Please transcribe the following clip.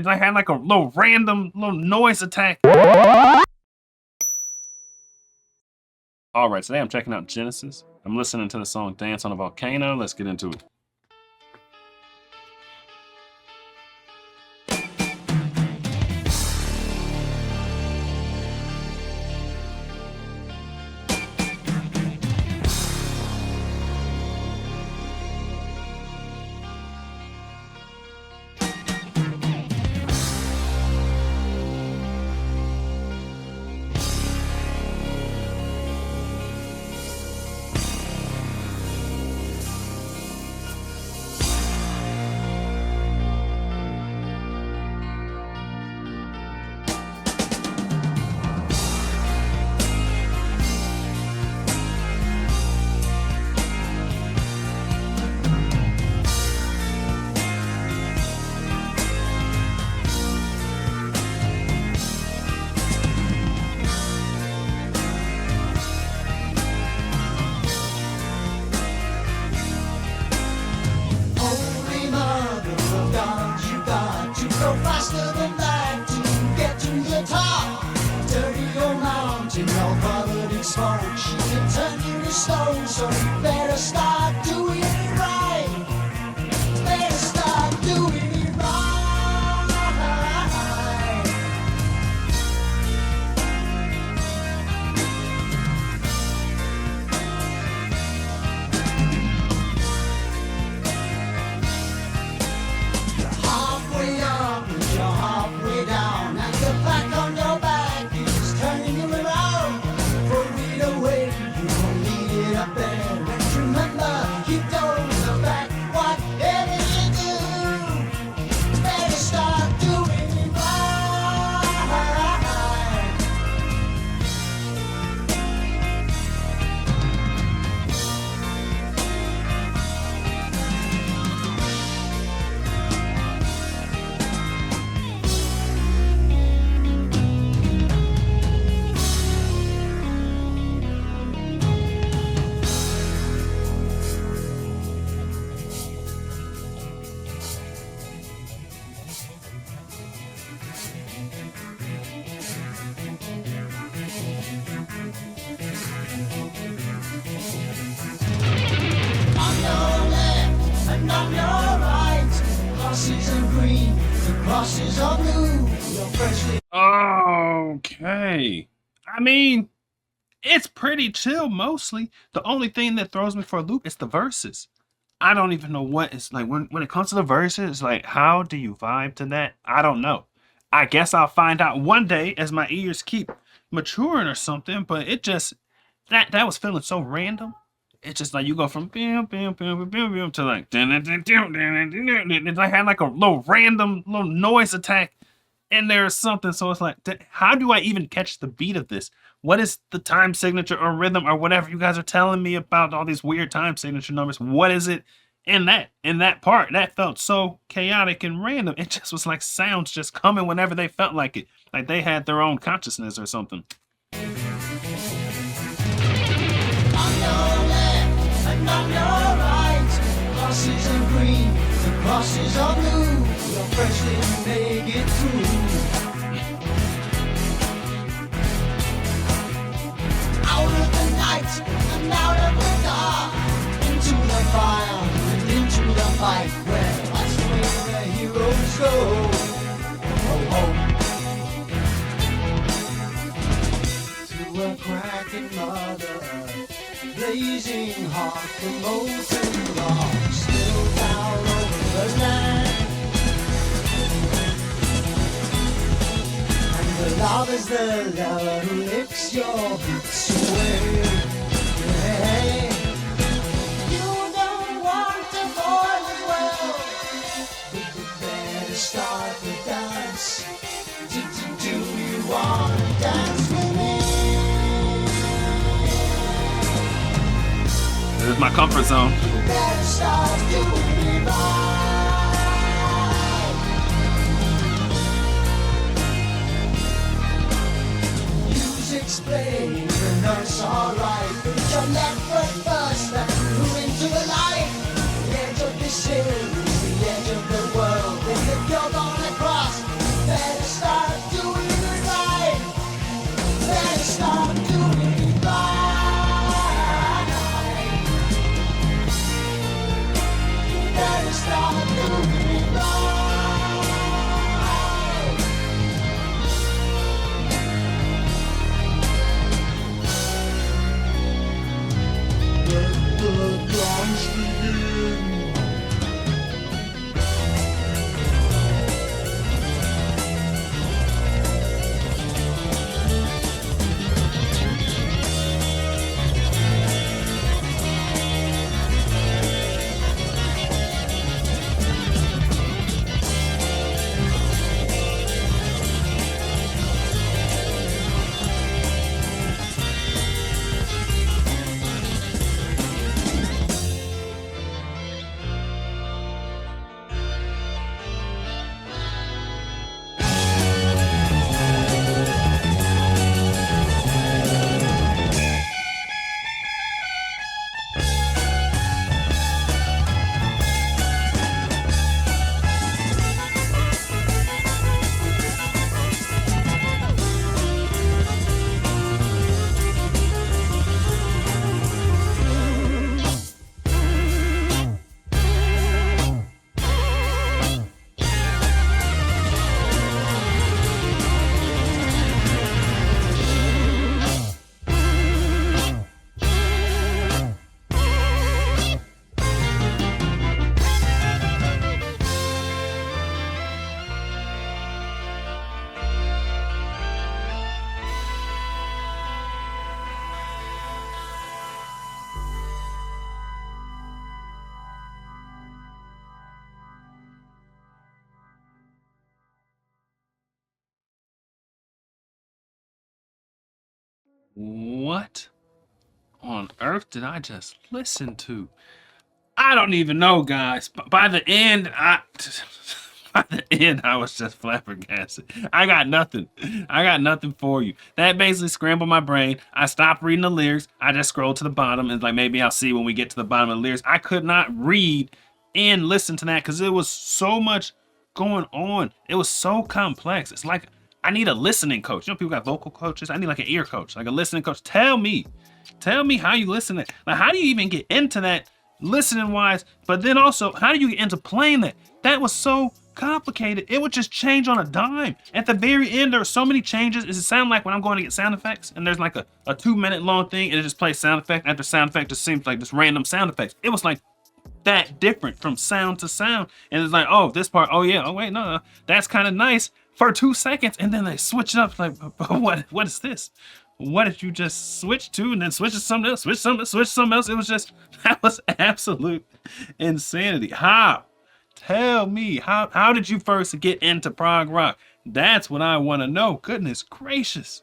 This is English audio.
I had like a little random little noise attack. All right, today I'm checking out Genesis. I'm listening to the song Dance on a Volcano. Let's get into it. Okay. I mean, it's pretty chill mostly. The only thing that throws me for a loop is the verses. I don't even know what it's like when it comes to the verses, like how do you vibe to that? I don't know. I guess I'll find out one day as my ears keep maturing or something, but it just that was feeling so random. It's just like you go from bam bam bam bam bam bam to like I had like a little random little noise attack in there or something. So it's like, how do I even catch the beat of this? What is the time signature or rhythm or whatever you guys are telling me about all these weird time signature numbers? What is it in that part? That felt so chaotic and random. It just was like sounds just coming whenever they felt like it. Like they had their own consciousness or something. On your left and on your right, crosses are green, the crosses are blue. You're freshly make it through. Out of the night and out of the dark, into the fire and into the fight, where that's where the heroes go. Oh, oh. Through a cracking mother earth, blazing hot, the molten rock still down over the land. And the love is the lover who licks your boots away. Hey, you don't want to fall as well, but you better start the dance. Do you want to dance with me? This is my comfort zone. Music's playing, the notes are right. It's your network first that grew into the light. The edge of this hill is the edge of the world. When the What on earth did I just listen to? I don't even know, guys. By the end, by the end, I was just flabbergasted. I got nothing. I got nothing for you. That basically scrambled my brain. I stopped reading the lyrics. I just scrolled to the bottom and like maybe I'll see when we get to the bottom of the lyrics. I could not read and listen to that because it was so much going on. It was so complex. It's like I need a listening coach. You know, people got vocal coaches. I need like an ear coach, like a listening coach. Tell me how you listen to it. Like, how do you even get into that listening wise? But then also, how do you get into playing that? That was so complicated. It would just change on a dime. At the very end, there are so many changes. Does it sound like when I'm going to get sound effects and there's like a 2-minute long thing and it just plays sound effect after sound effect, just seems like just random sound effects. It was like that different from sound to sound. And it's like, oh, this part, oh yeah, oh wait, no, that's kind of nice for 2 seconds. And then they switch it up like, what is this? What did you just switch to? And then switch to something else, switch something else. It was just, that was absolute insanity. How? Tell me, how did you first get into prog rock? That's what I want to know. Goodness gracious.